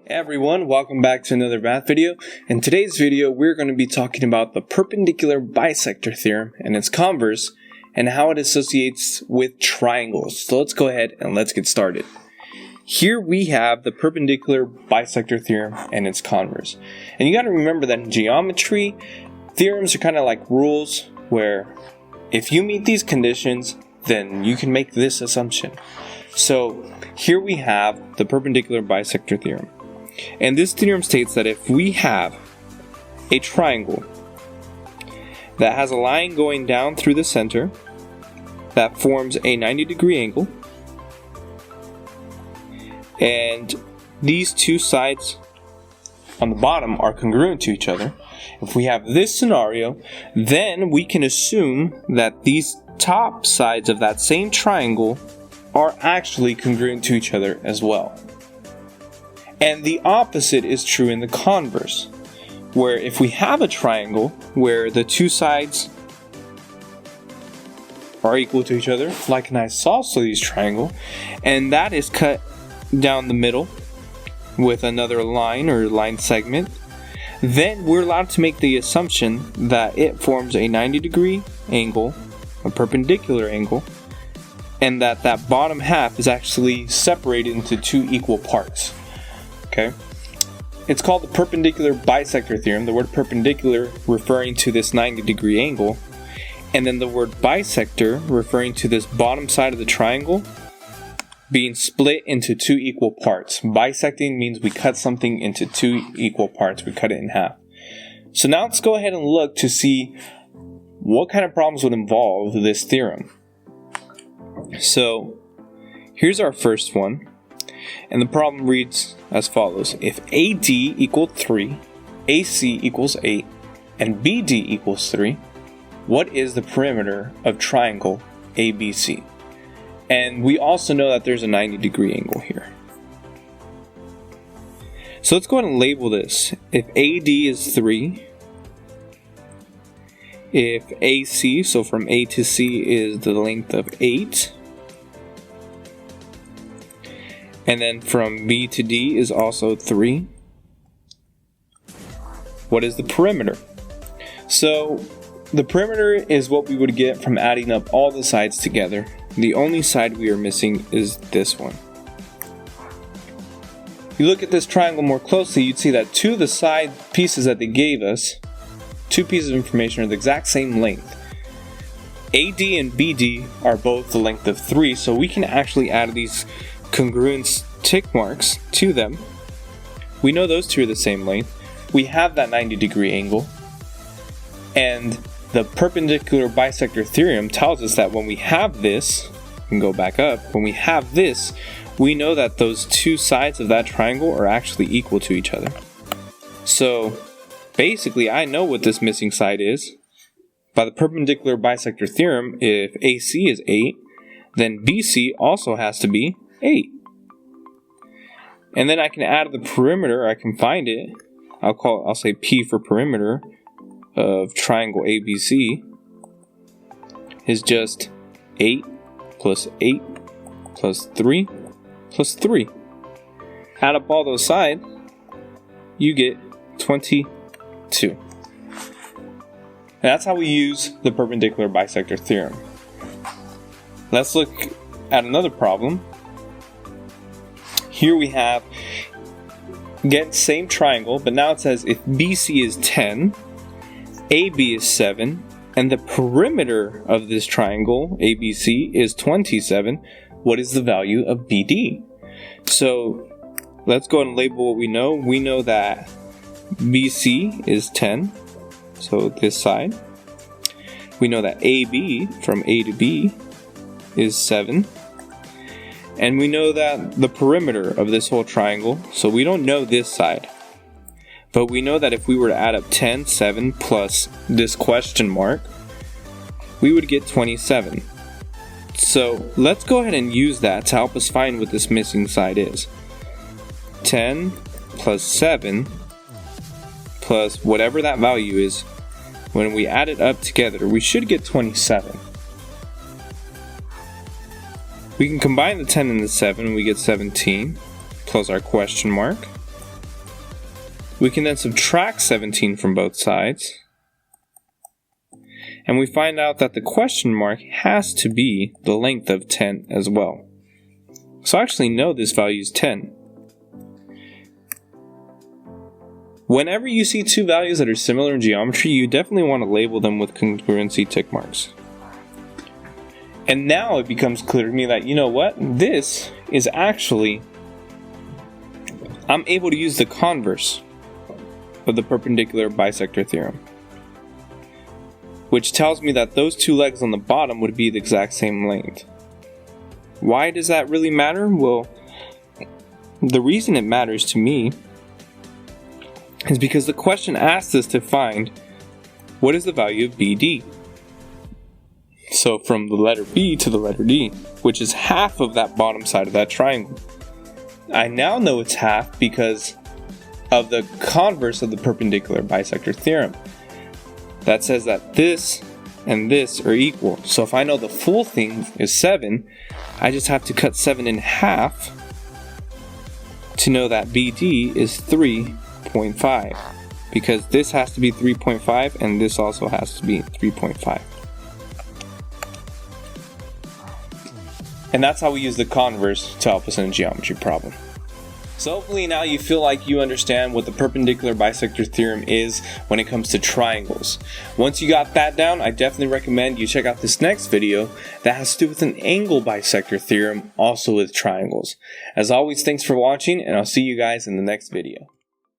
Hey everyone, welcome back to another math video. In today's video, we're going to be talking about the perpendicular bisector theorem and its converse and how it associates with triangles. So let's go ahead and let's get started. Here we have the perpendicular bisector theorem and its converse. And you got to remember that in geometry, theorems are kind of like rules where if you meet these conditions, then you can make this assumption. So here we have the perpendicular bisector theorem. And this theorem states that if we have a triangle that has a line going down through the center that forms a 90-degree angle, and these two sides on the bottom are congruent to each other, if we have this scenario, then we can assume that these top sides of that same triangle are actually congruent to each other as well. And the opposite is true in the converse, where if we have a triangle where the two sides are equal to each other, like an isosceles triangle, and that is cut down the middle with another line or line segment, then we're allowed to make the assumption that it forms a 90-degree angle, a perpendicular angle, and that that bottom half is actually separated into two equal parts. Okay, it's called the perpendicular bisector theorem, the word perpendicular referring to this 90-degree angle, and then the word bisector referring to this bottom side of the triangle being split into two equal parts. Bisecting means we cut something into two equal parts, we cut it in half. So now let's go ahead and look to see what kind of problems would involve this theorem. So here's our first one. And the problem reads as follows. If AD equals 3, AC equals 8, and BD equals 3, what is the perimeter of triangle ABC? And we also know that there's a 90-degree angle here. So let's go ahead and label this. If AD is 3, if AC, so from A to C, is the length of 8, and then from B to D is also 3. What is the perimeter? So the perimeter is what we would get from adding up all the sides together. The only side we are missing is this one. If you look at this triangle more closely, you'd see that two of the side pieces that they gave us, two pieces of information, are the exact same length. AD and BD are both the length of 3, so we can actually add these congruence tick marks to them. We know those two are the same length. We have that 90-degree angle. And the perpendicular bisector theorem tells us that when we have this, we can go back up, when we have this, we know that those two sides of that triangle are actually equal to each other. So basically, I know what this missing side is. By the perpendicular bisector theorem, if AC is 8, then BC also has to be 8. And then I can add the perimeter, I can find it. I'll say P for perimeter of triangle ABC is just 8 plus 8 plus 3 plus 3. Add up all those sides, you get 22. And that's how we use the perpendicular bisector theorem. Let's look at another problem. Here we have, get same triangle, but now it says if BC is 10, AB is 7, and the perimeter of this triangle, ABC, is 27, what is the value of BD? So let's go ahead and label what we know. We know that BC is 10, so this side. We know that AB, from A to B, is 7. And we know that the perimeter of this whole triangle, so we don't know this side, but we know that if we were to add up 10, 7 plus this question mark, we would get 27. So let's go ahead and use that to help us find what this missing side is. 10 plus 7 plus whatever that value is, when we add it up together, we should get 27. We can combine the 10 and the 7, we get 17, plus our question mark. We can then subtract 17 from both sides. And we find out that the question mark has to be the length of 10 as well. So I actually know this value is 10. Whenever you see two values that are similar in geometry, you definitely want to label them with congruency tick marks. And now it becomes clear to me that, you know what, this is actually, I'm able to use the converse of the perpendicular bisector theorem, which tells me that those two legs on the bottom would be the exact same length. Why does that really matter? Well, the reason it matters to me is because the question asks us to find what is the value of BD. So from the letter B to the letter D, which is half of that bottom side of that triangle. I now know it's half because of the converse of the perpendicular bisector theorem. That says that this and this are equal. So if I know the full thing is 7, I just have to cut 7 in half to know that BD is 3.5. Because this has to be 3.5 and this also has to be 3.5. And that's how we use the converse to help us in a geometry problem. So hopefully now you feel like you understand what the perpendicular bisector theorem is when it comes to triangles. Once you got that down, I definitely recommend you check out this next video that has to do with an angle bisector theorem, also with triangles. As always, thanks for watching, and I'll see you guys in the next video.